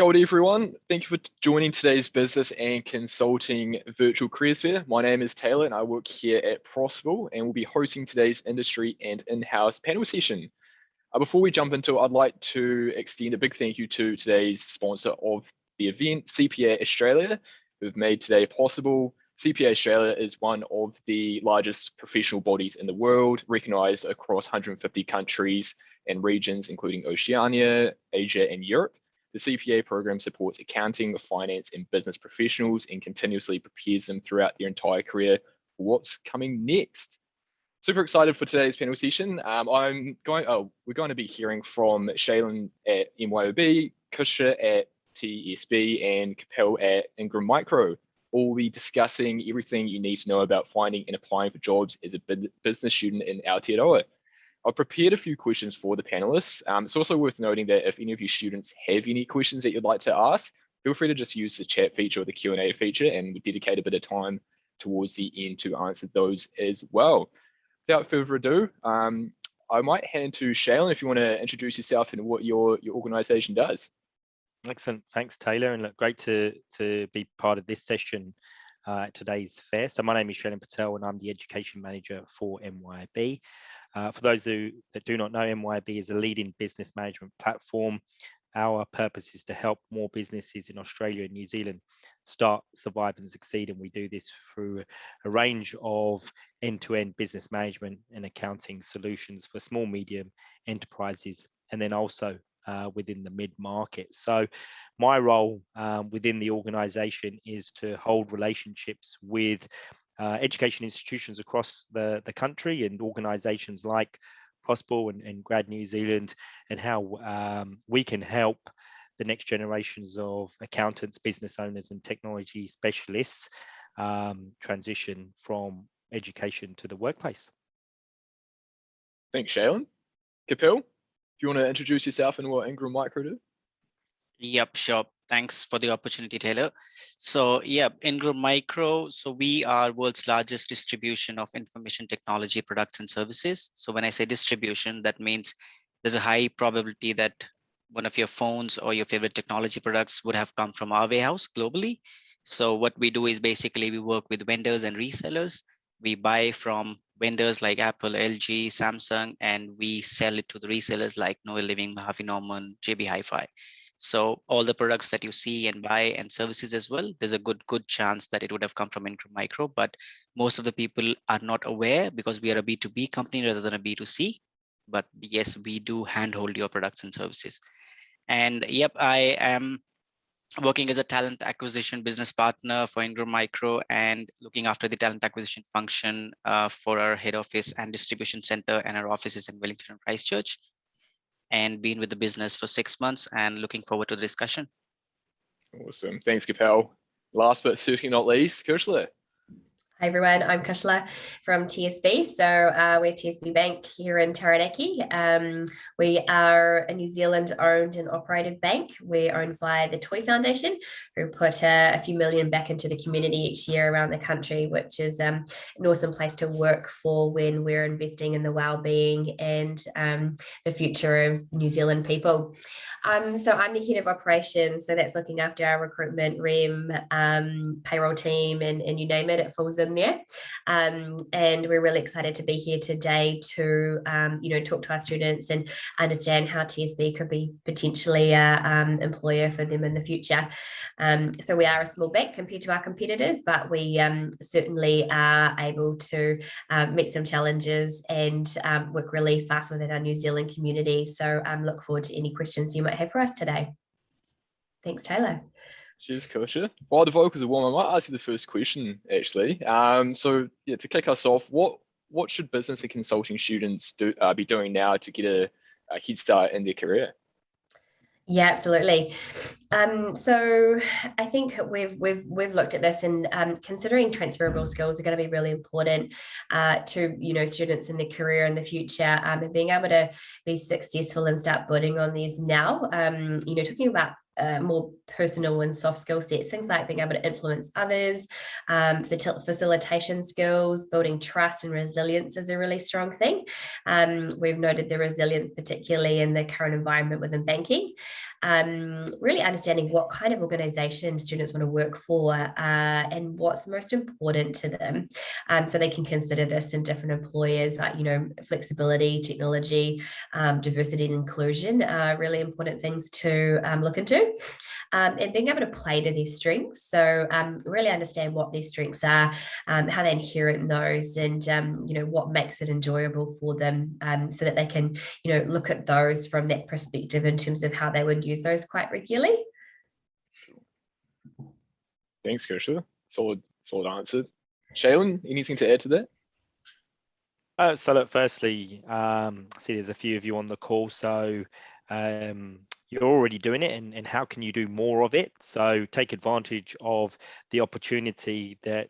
Kia ora, everyone. Thank you for joining today's Business and Consulting Virtual Careers Fair. My name is Taylor and I work here at Possible and we'll be hosting today's industry and in-house panel session. Before we jump into it, I'd like to extend a big thank you to today's sponsor of the event, CPA Australia, who've made today possible. CPA Australia is one of the largest professional bodies in the world, recognized across 150 countries and regions, including Oceania, Asia, and Europe. The CPA program supports accounting, finance, and business professionals and continuously prepares them throughout their entire career for what's coming next. Super excited for today's panel session. We're going to be hearing from Shaylin at MYOB, Kusha at TSB, and Capel at Ingram Micro. We'll be discussing everything you need to know about finding and applying for jobs as a business student in Aotearoa. I've prepared a few questions for the panelists. It's also worth noting that if any of you students have any questions that you'd like to ask, feel free to just use the chat feature or the Q&A feature, and we dedicate a bit of time towards the end to answer those as well. Without further ado, I might hand to Shaylin if you want to introduce yourself and what your organization does. Excellent, thanks Taylor, and look, great to be part of this session at today's fair. So my name is Shaylin Patel and I'm the Education Manager for MYOB. For those that do not know, MYOB is a leading business management platform. Our purpose is to help more businesses in Australia and New Zealand start, survive and succeed, and we do this through a range of end-to-end business management and accounting solutions for small, medium enterprises, and then also within the mid-market. So my role within the organisation is to hold relationships with education institutions across the country and organisations like Possible and Grad New Zealand, and how we can help the next generations of accountants, business owners and technology specialists transition from education to the workplace. Thanks, Shaylin. Capel, do you want to introduce yourself and what Ingram Micro do? Yep, sure. Thanks for the opportunity, Taylor. So yeah, Ingram Micro. So we are world's largest distribution of information technology products and services. So when I say distribution, that means there's a high probability that one of your phones or your favorite technology products would have come from our warehouse globally. So what we do is basically we work with vendors and resellers. We buy from vendors like Apple, LG, Samsung, and we sell it to the resellers like Noel Living, Harvey Norman, JB Hi-Fi. So all the products that you see and buy and services as well, there's a good chance that it would have come from Ingram Micro, but most of the people are not aware because we are a B2B company rather than a B2C. But yes, we do handhold your products and services. And yep, I am working as a talent acquisition business partner for Ingram Micro and looking after the talent acquisition function for our head office and distribution center and our offices in Wellington and Christchurch. And been with the business for 6 months and looking forward to the discussion. Awesome. Thanks, Capel. Last but certainly not least, Kushla. Hi everyone, I'm Kusha from TSB. So we're TSB Bank here in Taranaki. We are a New Zealand owned and operated bank. We're owned by the Toy Foundation, who put a few million back into the community each year around the country, which is an awesome place to work for when we're investing in the well-being and the future of New Zealand people. So I'm the head of operations, so that's looking after our recruitment, REM, payroll team, and you name it falls in there. And we're really excited to be here today to talk to our students and understand how TSB could be potentially an employer for them in the future. So we are a small bank compared to our competitors, but we certainly are able to meet some challenges and work really fast within our New Zealand community. So look forward to any questions you might have for us today. Thanks, Taylor. Cheers, Kusha. While the vocals are warm, I might ask you the first question, actually. So yeah, to kick us off, what should business and consulting students be doing now to get a head start in their career? Yeah, absolutely. So I think we've looked at this, and considering transferable skills are going to be really important to students in their career in the future, and being able to be successful and start building on these now. Talking about more personal and soft skill sets, things like being able to influence others, facilitation skills, building trust and resilience is a really strong thing. We've noted the resilience, particularly in the current environment within banking. Really understanding what kind of organization students want to work for and what's most important to them. So they can consider this in different employers, like, flexibility, technology, diversity and inclusion are really important things to look into. And being able to play to their strengths. So really understand what their strengths are, how they inherit in those, and what makes it enjoyable for them, so that they can look at those from that perspective in terms of how they would use those quite regularly. Thanks, Kirsha. Solid answer. Shaylin, anything to add to that? So look, firstly, I see there's a few of you on the call, so you're already doing it, and how can you do more of it? So take advantage of the opportunity that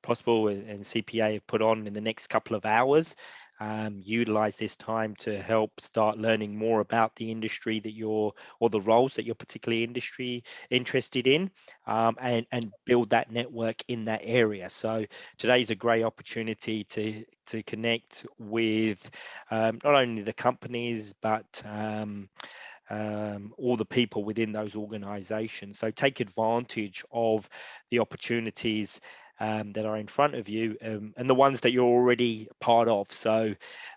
Possible and CPA have put on in the next couple of hours. Utilize this time to help start learning more about the industry that or the roles that you're particularly interested in, and build that network in that area. So today's a great opportunity to connect with not only the companies, but all the people within those organizations. So take advantage of the opportunities that are in front of you, and the ones that you're already part of. So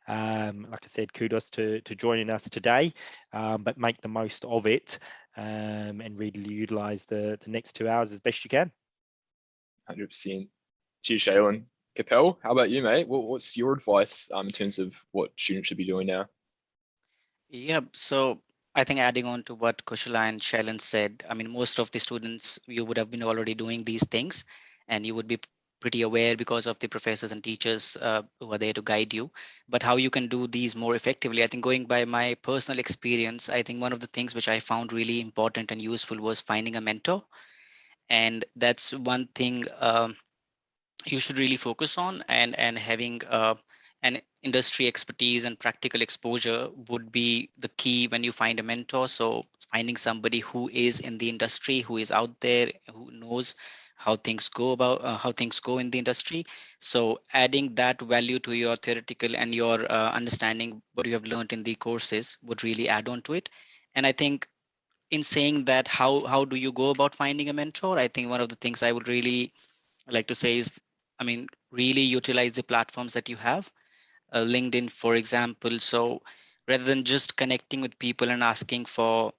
like I said, kudos to joining us today, but make the most of it, and really utilize the next 2 hours as best you can. 100%. Cheers, Shaylin. Capel, how about you, mate? What's your advice in terms of what students should be doing now? Yeah, so I think adding on to what Kushla and Shaylin said, I mean, most of the students, you would have been already doing these things, and you would be pretty aware because of the professors and teachers who are there to guide you. But how you can do these more effectively, I think going by my personal experience, I think one of the things which I found really important and useful was finding a mentor. And that's one thing you should really focus on, and having an industry expertise and practical exposure would be the key when you find a mentor. So finding somebody who is in the industry, who is out there, who knows how things go in the industry. So adding that value to your theoretical and your understanding what you have learned in the courses would really add on to it. And I think in saying that, how do you go about finding a mentor? I think one of the things I would really like to say is, I mean, really utilize the platforms that you have. LinkedIn, for example. So rather than just connecting with people and asking for,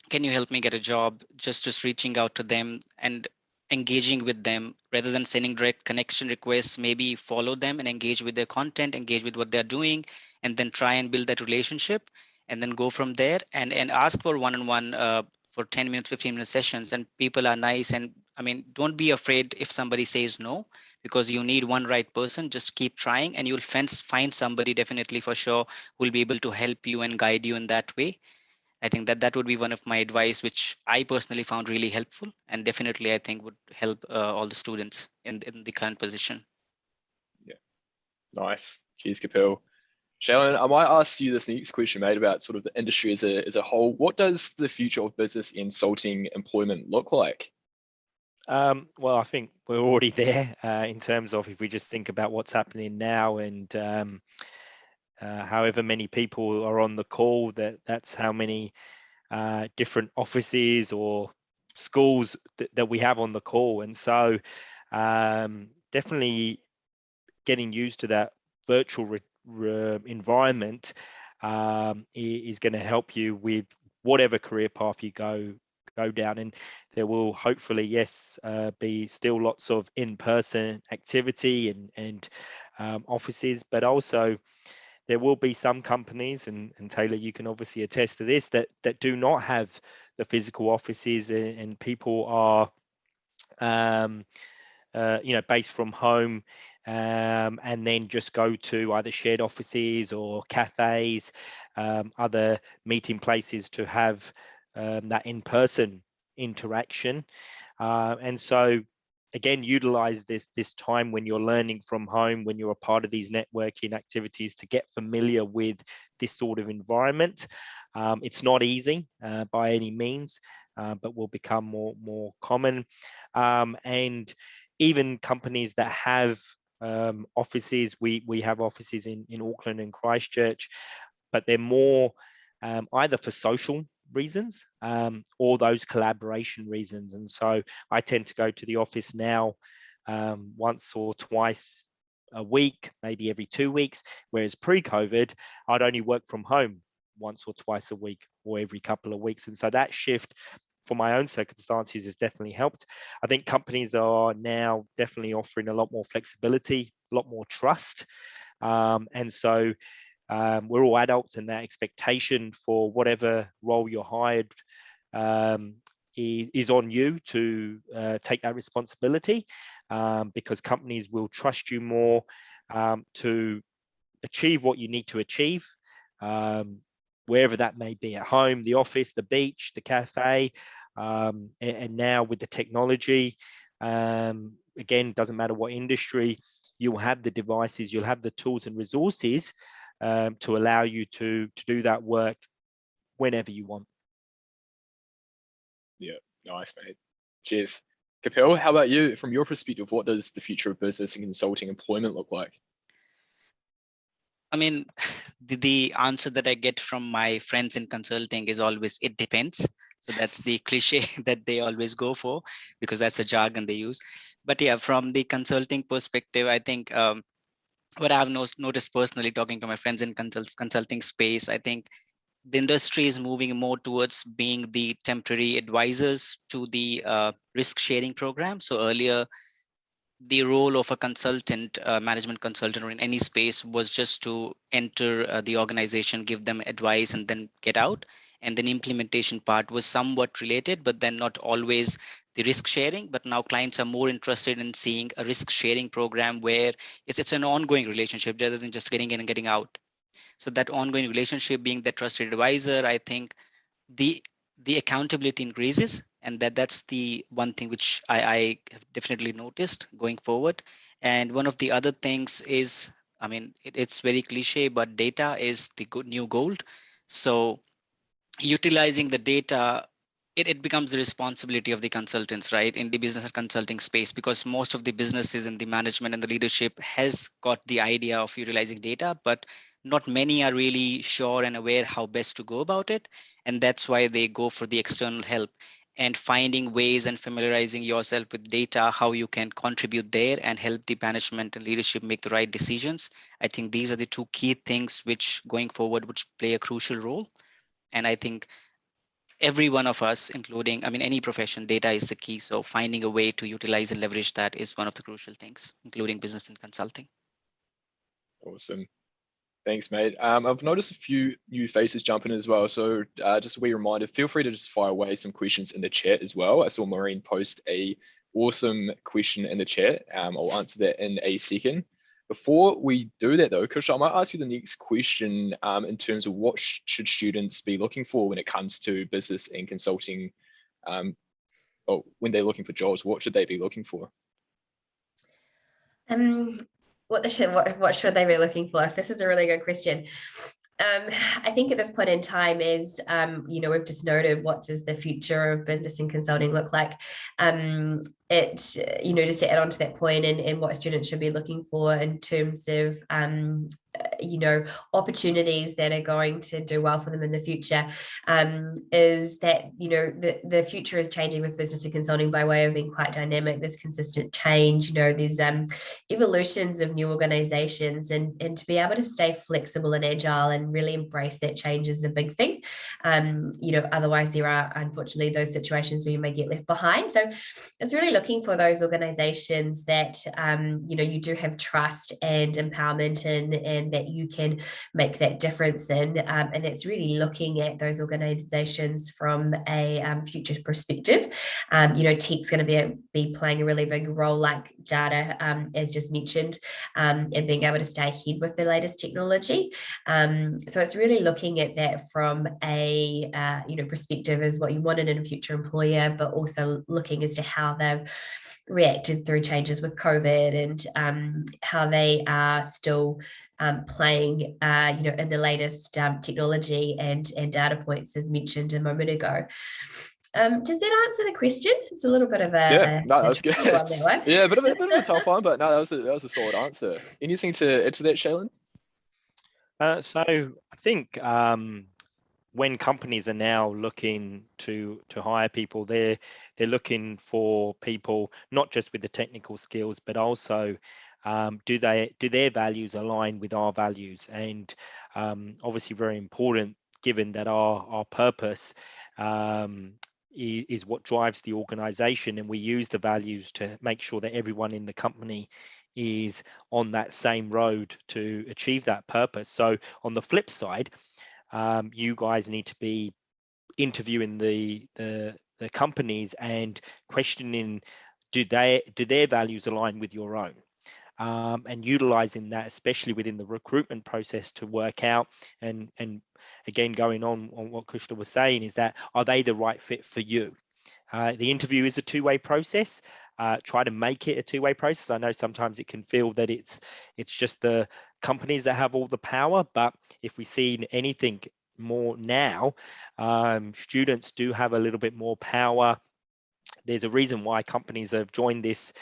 can you help me get a job? Just reaching out to them and engaging with them rather than sending direct connection requests, maybe follow them and engage with their content, engage with what they're doing, and then try and build that relationship, and then go from there, and ask for one-on-one for 10 minutes, 15-minute sessions. And people are nice. And I mean, don't be afraid if somebody says no, because you need one right person. Just keep trying, and you'll find somebody definitely for sure who will be able to help you and guide you in that way. I think that would be one of my advice, which I personally found really helpful, and definitely I think would help all the students in the current position. Yeah, nice. Cheers, Capel. Shaylin, I might ask you this next question, mate, about sort of the industry as a whole. What does the future of business consulting employment look like? Well, I think we're already there in terms of, if we just think about what's happening now, and however many people are on the call, that's how many different offices or schools that we have on the call. And so definitely getting used to that virtual environment is going to help you with whatever career path you go down. And there will hopefully, yes, be still lots of in-person activity and offices, but also there will be some companies, and Taylor, you can obviously attest to this, that do not have the physical offices, and people are based from home, and then just go to either shared offices or cafes, other meeting places to have that in-person interaction. And so again, utilize this time when you're learning from home, when you're a part of these networking activities, to get familiar with this sort of environment. It's not easy by any means, but will become more common. And even companies that have offices, we have offices in Auckland and Christchurch, but they're more either for social reasons or those collaboration reasons. And so I tend to go to the office now once or twice a week, maybe every 2 weeks, whereas pre-COVID, I'd only work from home once or twice a week or every couple of weeks. And so that shift for my own circumstances has definitely helped. I think companies are now definitely offering a lot more flexibility, a lot more trust. And so we're all adults, and that expectation for whatever role you're hired is on you to take that responsibility, because companies will trust you more to achieve what you need to achieve, wherever that may be, at home, the office, the beach, the cafe, and now with the technology, again, doesn't matter what industry, you'll have the devices, you'll have the tools and resources to allow you to do that work whenever you want. Yeah, nice, mate. Cheers. Kapil, how about you? From your perspective, what does the future of business and consulting employment look like? I mean, the answer that I get from my friends in consulting is always, it depends. So that's the cliche that they always go for, because that's a jargon they use. But yeah, from the consulting perspective, I think what I've noticed personally, talking to my friends in consulting space, I think the industry is moving more towards being the temporary advisors to the risk sharing program. So earlier, the role of a consultant, management consultant, or in any space was just to enter the organization, give them advice, and then get out. And then implementation part was somewhat related, but then not always the risk sharing. But now clients are more interested in seeing a risk sharing program where it's an ongoing relationship rather than just getting in and getting out. So that ongoing relationship, being the trusted advisor, I think the accountability increases, and that's the one thing which I have definitely noticed going forward. And one of the other things is, I mean, it's very cliche, but data is the new gold. So utilizing the data, it becomes the responsibility of the consultants, right, in the business and consulting space, because most of the businesses and the management and the leadership has got the idea of utilizing data, but not many are really sure and aware how best to go about it. And that's why they go for the external help, and finding ways and familiarizing yourself with data, how you can contribute there and help the management and leadership make the right decisions. I think these are the two key things which going forward would play a crucial role. And I think every one of us, including, I mean, any profession, data is the key. So finding a way to utilize and leverage that is one of the crucial things, including business and consulting. Awesome. Thanks, mate. I've noticed a few new faces jumping as well. So just a wee reminder, feel free to just fire away some questions in the chat as well. I saw Maureen post a awesome question in the chat. I'll answer that in a second. Before we do that though, Kush, I might ask you the next question in terms of what should students be looking for when it comes to business and consulting, or when they're looking for jobs, what should they be looking for? What should they be looking for? This is a really good question. I think at this point in time is, we've just noted, what does the future of business and consulting look like? Just to add on to that point, and what students should be looking for in terms of, opportunities that are going to do well for them in the future, is that, the future is changing with business and consulting by way of being quite dynamic. There's consistent change, there's evolutions of new organizations, and to be able to stay flexible and agile and really embrace that change is a big thing. Otherwise there are, unfortunately, those situations where you may get left behind. So it's really looking for those organizations that, you do have trust and empowerment in, and that you can make that difference in. And that's really looking at those organizations from a future perspective. Tech's going to be playing a really big role, like data, as just mentioned, and being able to stay ahead with the latest technology. So it's really looking at that from a perspective as what you wanted in a future employer, but also looking as to how reacted through changes with COVID, and how they are still playing, in the latest technology and data points, as mentioned a moment ago. Does that answer the question? It's a little bit of no, that was good. on that one. Yeah, but a bit of a tough one, but no, that was a solid answer. Anything to add to that, Shaylin? So I think when companies are now looking to hire people, they're looking for people not just with the technical skills, but also do their values align with our values? And obviously very important, given that our purpose is what drives the organization, and we use the values to make sure that everyone in the company is on that same road to achieve that purpose. So on the flip side, you guys need to be interviewing the companies and questioning, do their values align with your own? And utilizing that, especially within the recruitment process, to work out, and again, going on what Kushla was saying, is that, are they the right fit for you? The interview is a two-way process. Try to make it a two-way process. I know sometimes it can feel that it's just the companies that have all the power, but if we see anything more now, students do have a little bit more power. There's a reason why companies have joined this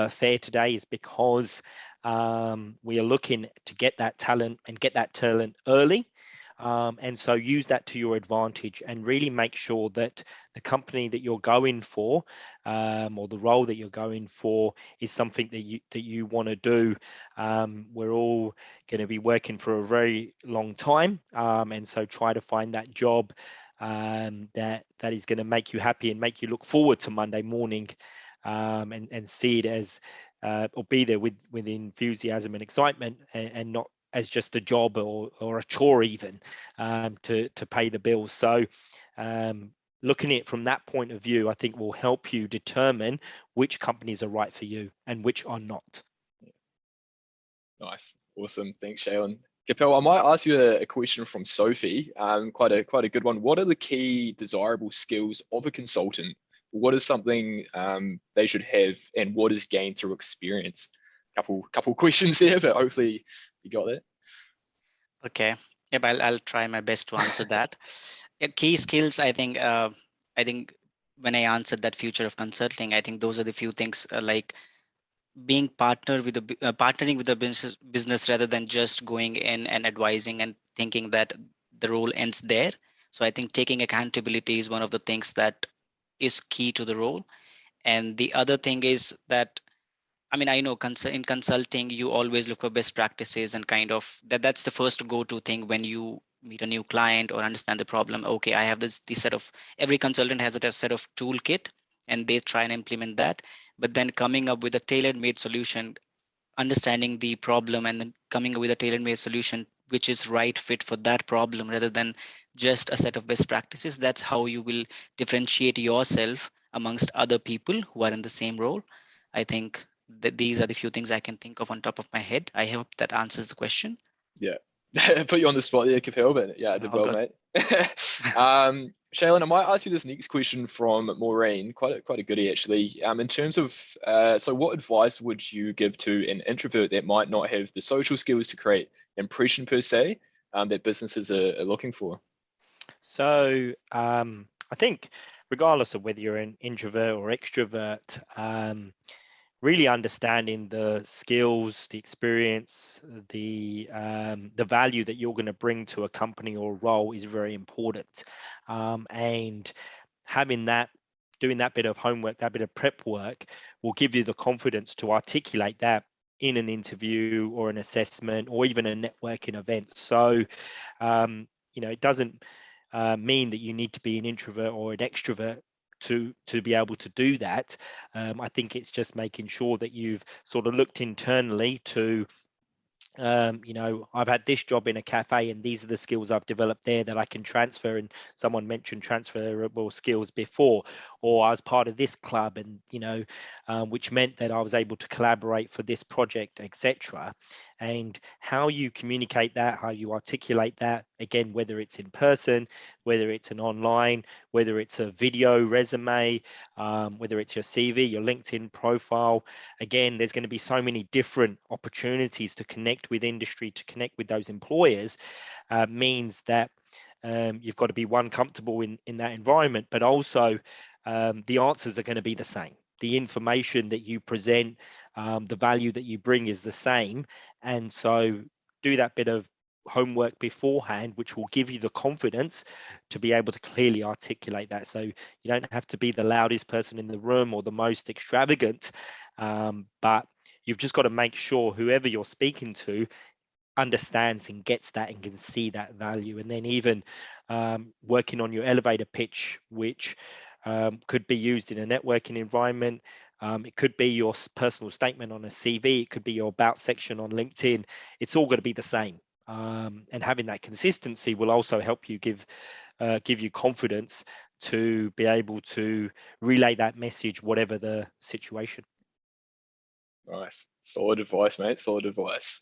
fair today, is because we are looking to get that talent and get that talent early. And so use that to your advantage, and really make sure that the company that you're going for, or the role that you're going for, is something that you want to do. We're all going to be working for a very long time, and so try to find that job that is going to make you happy and make you look forward to Monday morning, and see it as or be there with enthusiasm and excitement, and not as just a job or a chore even, to pay the bills. So looking at it from that point of view, I think will help you determine which companies are right for you and which are not. Nice, awesome. Thanks, Shaylin. Capel, I might ask you a question from Sophie. Quite a good one. What are the key desirable skills of a consultant? What is something they should have, and what is gained through experience? Couple questions there, but hopefully you got that. Okay. Yep, I'll try my best to answer that. Key skills, I think when I answered that future of consulting, I think those are the few things, like being partnering with the business rather than just going in and advising and thinking that the role ends there. So I think taking accountability is one of the things that is key to the role. And the other thing is that, I mean, I know in consulting, you always look for best practices, and kind of that's the first go-to thing when you meet a new client or understand the problem. Okay, I have this set of, every consultant has a set of toolkit, and they try and implement that. But then coming up with a tailor-made solution, understanding the problem, and then coming up with a tailor-made solution which is right fit for that problem, rather than just a set of best practices. That's how you will differentiate yourself amongst other people who are in the same role. I think that these are the few things I can think of on top of my head. I hope that answers the question. Yeah. Put you on the spot there, Capel, but yeah, I did well, mate. Shaylin, I might ask you this next question from Maureen, quite a goodie actually. In terms of, so what advice would you give to an introvert that might not have the social skills to create impression per se, that businesses are looking for? So I think regardless of whether you're an introvert or extrovert, really understanding the skills, the experience, the value that you're going to bring to a company or role is very important. And having that, doing that bit of homework, that bit of prep work, will give you the confidence to articulate that in an interview or an assessment or even a networking event. So, it doesn't mean that you need to be an introvert or an extrovert to be able to do that. I think it's just making sure that you've sort of looked internally to, I've had this job in a cafe, and these are the skills I've developed there that I can transfer. And someone mentioned transferable skills before, or I was part of this club, and which meant that I was able to collaborate for this project, etc. and how you communicate that, how you articulate that, again, whether it's in person, whether it's an online, whether it's a video resume, whether it's your CV, your LinkedIn profile. Again, there's going to be so many different opportunities to connect with industry, to connect with those employers, means that you've got to be comfortable in that environment, but also the answers are going to be the same. The information that you present, the value that you bring is the same. And so do that bit of homework beforehand, which will give you the confidence to be able to clearly articulate that. So you don't have to be the loudest person in the room or the most extravagant, but you've just got to make sure whoever you're speaking to understands and gets that and can see that value. And then even working on your elevator pitch, which could be used in a networking environment. It could be your personal statement on a CV. It could be your about section on LinkedIn. It's all going to be the same. And having that consistency will also help you give you confidence to be able to relay that message, whatever the situation. Nice. Solid advice, mate. Solid advice.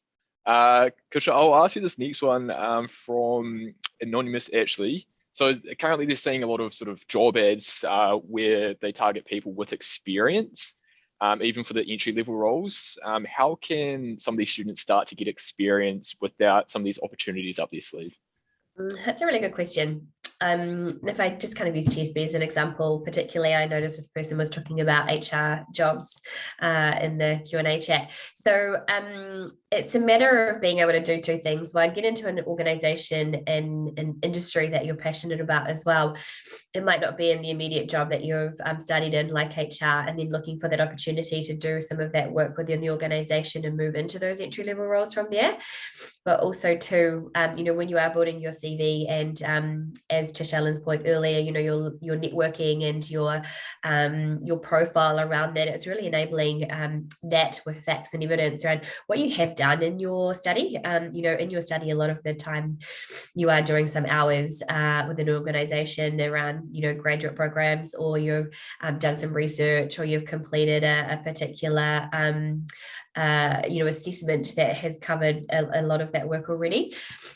Kusha, I'll ask you this next one from Anonymous, actually. So currently they're seeing a lot of sort of job ads where they target people with experience, even for the entry-level roles. How can some of these students start to get experience without some of these opportunities up their sleeve? That's a really good question. If I just kind of use TSB as an example, particularly, I noticed this person was talking about HR jobs in the Q&A chat. So it's a matter of being able to do two things. One, get into an organization and an industry that you're passionate about as well. It might not be in the immediate job that you've studied in, like HR, and then looking for that opportunity to do some of that work within the organization and move into those entry-level roles from there. But also too, when you are building your CV, and as to Shallon's point earlier, your networking and your profile around that, it's really enabling that with facts and evidence around what you have done in your study. In your study, a lot of the time you are doing some hours within an organization around, graduate programs, or you've done some research, or you've completed a particular assessment that has covered a lot of that work already.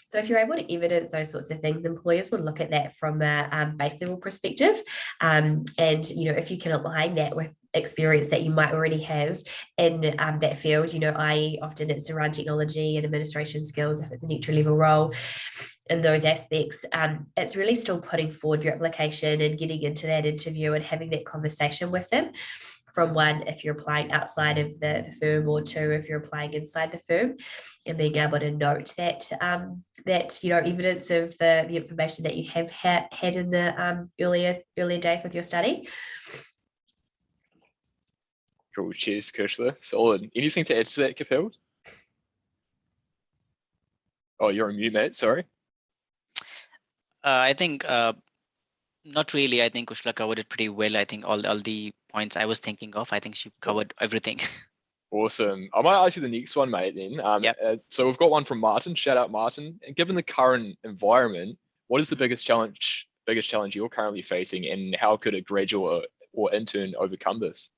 So if you're able to evidence those sorts of things, employers would look at that from a base level perspective. And, if you can align that with experience that you might already have in that field, i.e. often it's around technology and administration skills, if it's an entry level role, in those aspects, it's really still putting forward your application and getting into that interview and having that conversation with them. From one, if you're applying outside of the firm, or two, if you're applying inside the firm, and being able to note that evidence of the information that you have had in the earlier days with your study. Cool. Cheers, Kushla. Solid. Anything to add to that, Kapil? Oh, you're on mute, mate. Sorry. I think not really. I think Kushla covered it pretty well. I think all the points I was thinking of, I think she covered everything. Awesome. I might ask you the next one, mate, then. So we've got one from Martin. Shout out, Martin. And given the current environment, what is the biggest challenge you're currently facing, and how could a graduate or intern overcome this?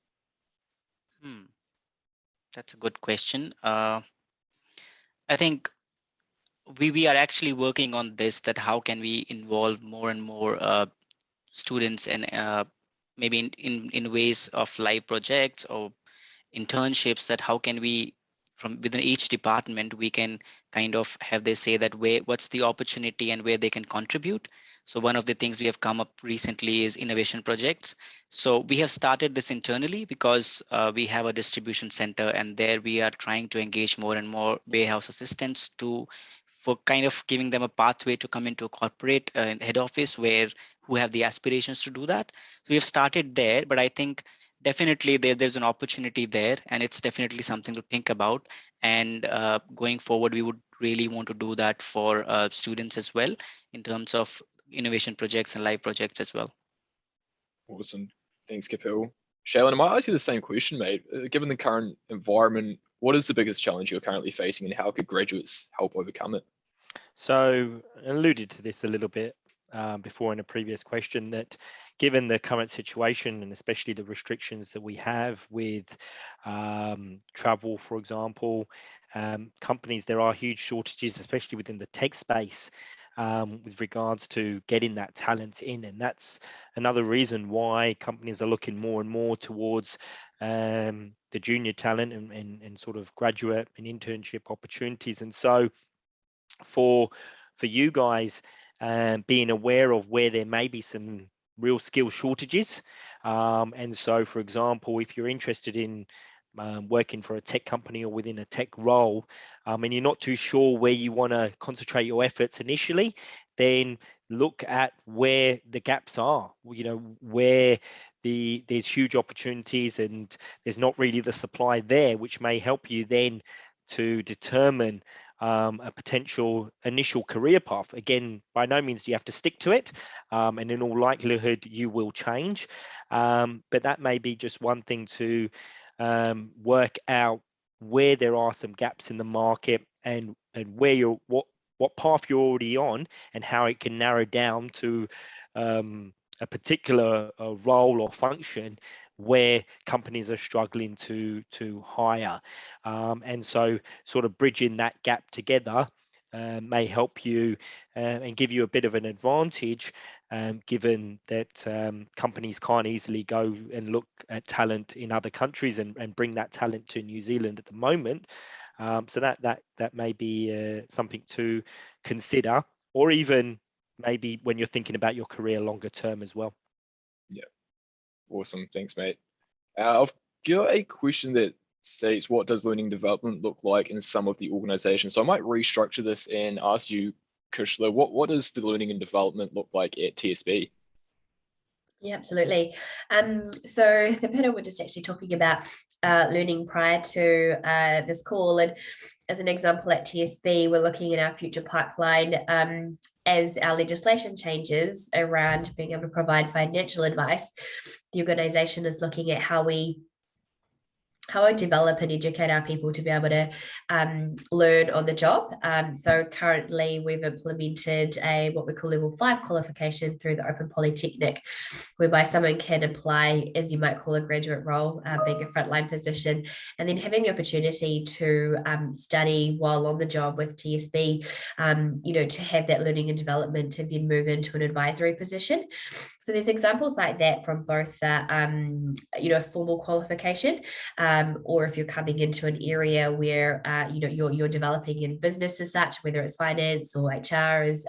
That's a good question. I think we are actually working on this, that how can we involve more and more students, and maybe in ways of live projects or internships, that how can we, from within each department, we can kind of have they say that what's the opportunity and where they can contribute. So one of the things we have come up recently is innovation projects. So we have started this internally because we have a distribution center, and there we are trying to engage more and more warehouse assistants for kind of giving them a pathway to come into a corporate head office who have the aspirations to do that. So we have started there, but I think definitely there's an opportunity there, and it's definitely something to think about. And going forward, we would really want to do that for students as well, in terms of innovation projects and live projects as well. Awesome. Thanks, Kapil. Shaylin, I might ask you the same question, mate. Given the current environment, what is the biggest challenge you're currently facing, and how could graduates help overcome it? So I alluded to this a little bit before in a previous question, that given the current situation and especially the restrictions that we have with travel, for example, companies, there are huge shortages, especially within the tech space, with regards to getting that talent in. And that's another reason why companies are looking more and more towards the junior talent and sort of graduate and internship opportunities. And so for you guys, being aware of where there may be some real skill shortages. And so, for example, if you're interested in working for a tech company or within a tech role, and you're not too sure where you want to concentrate your efforts initially, then look at where the gaps are, where there's huge opportunities and there's not really the supply there, which may help you then to determine a potential initial career path. Again, by no means do you have to stick to it, and in all likelihood you will change, but that may be just one thing to work out where there are some gaps in the market and where you're what path you're already on and how it can narrow down to a particular role or function where companies are struggling to hire, and so sort of bridging that gap together may help you and give you a bit of an advantage, given that companies can't easily go and look at talent in other countries and bring that talent to New Zealand at the moment. So that may be something to consider, or even maybe when you're thinking about your career longer term as well. Yeah, awesome. Thanks, mate. I've got a question that states, what does learning development look like in some of the organizations? So I might restructure this and ask you, Kushla, what does the learning and development look like at TSB? Yeah, absolutely. So the panel were just actually talking about learning prior to this call, and as an example at TSB, we're looking at our future pipeline as our legislation changes around being able to provide financial advice. The organisation is looking at how we develop and educate our people to be able to learn on the job. So currently we've implemented what we call level 5 qualification through the Open Polytechnic, whereby someone can apply, as you might call a graduate role, being a frontline position, and then having the opportunity to study while on the job with TSB, to have that learning and development to then move into an advisory position. So there's examples like that from both formal qualification, or if you're coming into an area where you're developing in business as such, whether it's finance or HR, as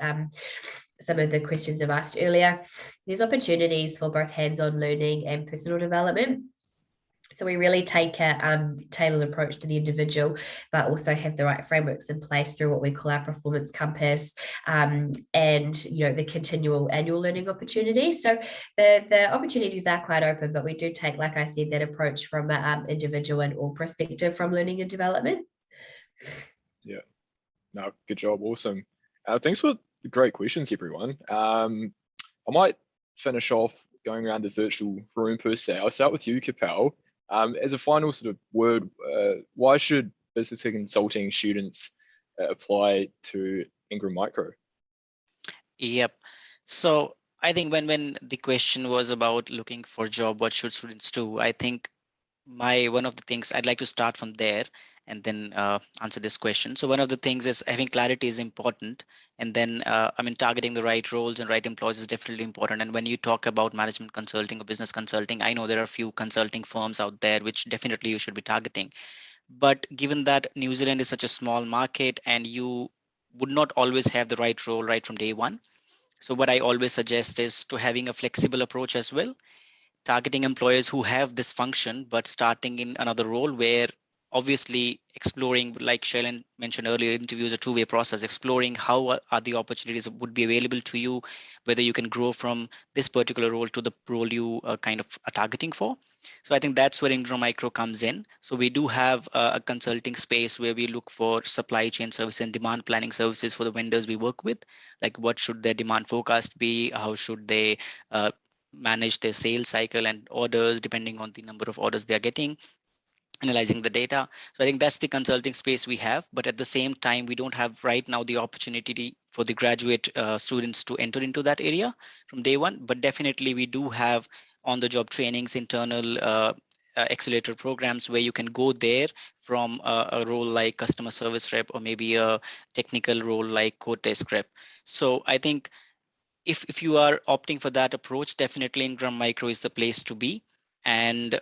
some of the questions I've asked earlier, there's opportunities for both hands-on learning and personal development. So we really take a tailored approach to the individual, but also have the right frameworks in place through what we call our performance compass, and the continual annual learning opportunities. So the opportunities are quite open, but we do take, like I said, that approach from an individual and all perspective from learning and development. Yeah, no, good job, awesome. Thanks for the great questions, everyone. I might finish off going around the virtual room per se. I'll start with you, Kapel. As a final sort of word, why should business consulting students apply to Ingram Micro? Yep. So I think when the question was about looking for a job, what should students do? I think one of the things I'd like to start from there and then answer this question. So one of the things is having clarity is important, and then targeting the right roles and right employees is definitely important. And when you talk about management consulting or business consulting, I know there are a few consulting firms out there which definitely you should be targeting. But given that New Zealand is such a small market and you would not always have the right role right from day one, so what I always suggest is to having a flexible approach as well, targeting employers who have this function, but starting in another role where obviously exploring, like Shailen mentioned earlier, interviews a two-way process, exploring how are the opportunities would be available to you, whether you can grow from this particular role to the role you kind of are targeting for. So I think that's where Ingram Micro comes in. So we do have a consulting space where we look for supply chain services and demand planning services for the vendors we work with, like what should their demand forecast be, how should they manage their sales cycle and orders depending on the number of orders they are getting. analyzing the data. So I think that's the consulting space we have. But at the same time, we don't have right now the opportunity for the graduate students to enter into that area from day one. But definitely we do have on-the-job trainings, internal accelerator programs where you can go there from a role like customer service rep or maybe a technical role like code desk rep. So I think if you are opting for that approach, definitely Ingram Micro is the place to be. And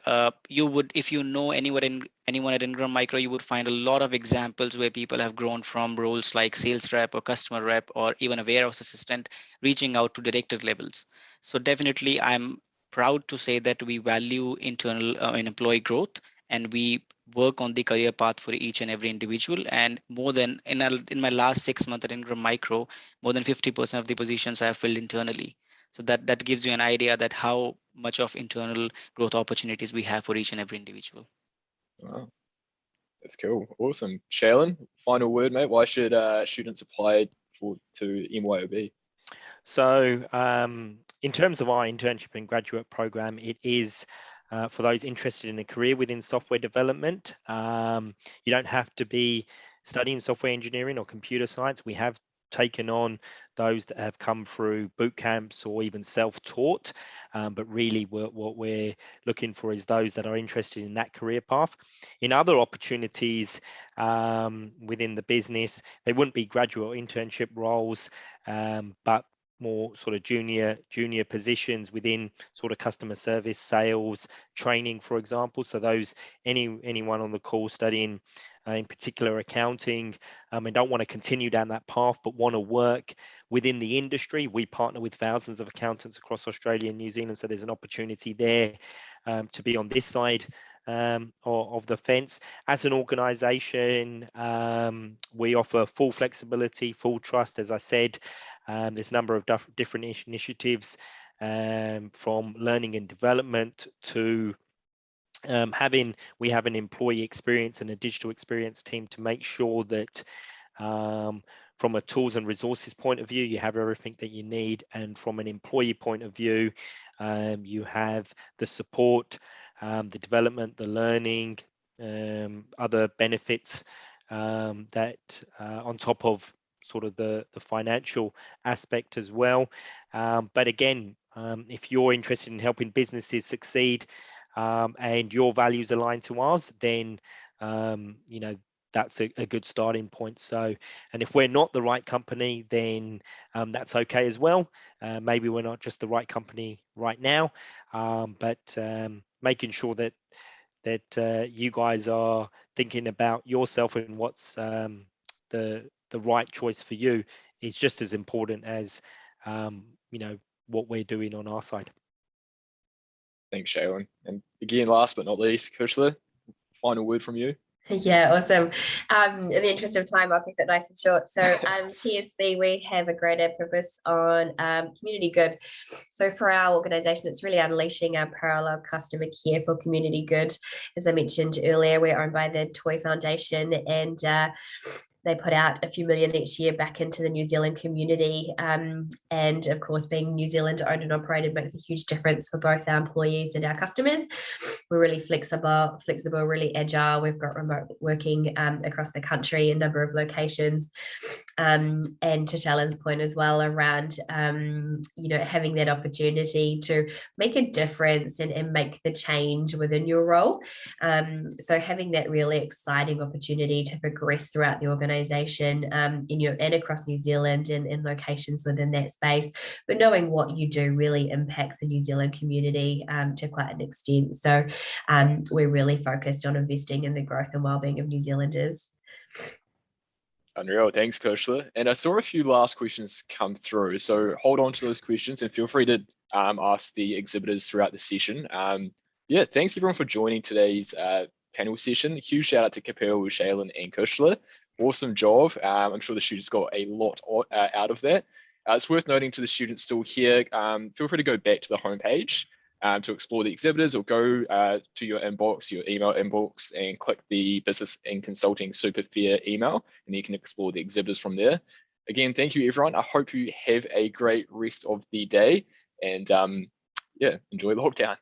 you would, if you know anyone at Ingram Micro, you would find a lot of examples where people have grown from roles like sales rep or customer rep or even a warehouse assistant, reaching out to director levels. So definitely, I'm proud to say that we value internal and employee growth, and we work on the career path for each and every individual. And more than in my last 6 months at Ingram Micro, more than 50% of the positions I have filled internally. So that gives you an idea that how much of internal growth opportunities we have for each and every individual. Wow, that's cool. Awesome. Shaylin, final word, mate. Why should students apply to MYOB? So in terms of our internship and graduate program, it is for those interested in a career within software development. You don't have to be studying software engineering or computer science. We have taken on those that have come through boot camps or even self-taught, but really what we're looking for is those that are interested in that career path. In other opportunities within the business, they wouldn't be graduate or internship roles, but more sort of junior positions within sort of customer service, sales, training, for example. So those anyone on the call studying in particular accounting and don't want to continue down that path but want to work within the industry, we partner with thousands of accountants across Australia and New Zealand, so there's an opportunity there to be on this side of the fence. As an organization, we offer full flexibility, full trust. As I said, there's a number of different initiatives from learning and development to we have an employee experience and a digital experience team to make sure that from a tools and resources point of view, you have everything that you need, and from an employee point of view, you have the support, the development, the learning, other benefits that on top of sort of the financial aspect as well. But again, if you're interested in helping businesses succeed and your values align to ours, then you know, that's a good starting point. So, and if we're not the right company, then that's okay as well. Maybe we're not just the right company right now, but making sure that you guys are thinking about yourself and what's the right choice for you is just as important as you know, what we're doing on our side. Thanks, Shaylin. And again, last but not least, Kushla, final word from you. Yeah, awesome. In the interest of time, I'll keep it nice and short. So TSB, we have a greater purpose on community good. So for our organisation, it's really unleashing our parallel customer care for community good. As I mentioned earlier, we're owned by the Toy Foundation, and they put out a few million each year back into the New Zealand community. And of course, being New Zealand owned and operated makes a huge difference for both our employees and our customers. We're really flexible, really agile. We've got remote working across the country, a number of locations. And to Shailen's point as well around, you know, having that opportunity to make a difference and make the change within your role. So having that really exciting opportunity to progress throughout the organization and across New Zealand and in locations within that space, but knowing what you do really impacts the New Zealand community to quite an extent. So we're really focused on investing in the growth and well-being of New Zealanders. Unreal. Thanks, Kushla. And I saw a few last questions come through, so hold on to those questions and feel free to ask the exhibitors throughout the session. Yeah, thanks everyone for joining today's panel session. Huge shout out to Kapil, Shaylin, and Kushla. Awesome job. I'm sure the students got a lot out of that. It's worth noting to the students still here, feel free to go back to the homepage to explore the exhibitors, or go to your inbox, your email inbox, and click the Business and Consulting Super Fair email, and you can explore the exhibitors from there. Again, thank you everyone. I hope you have a great rest of the day, and yeah, enjoy the lockdown.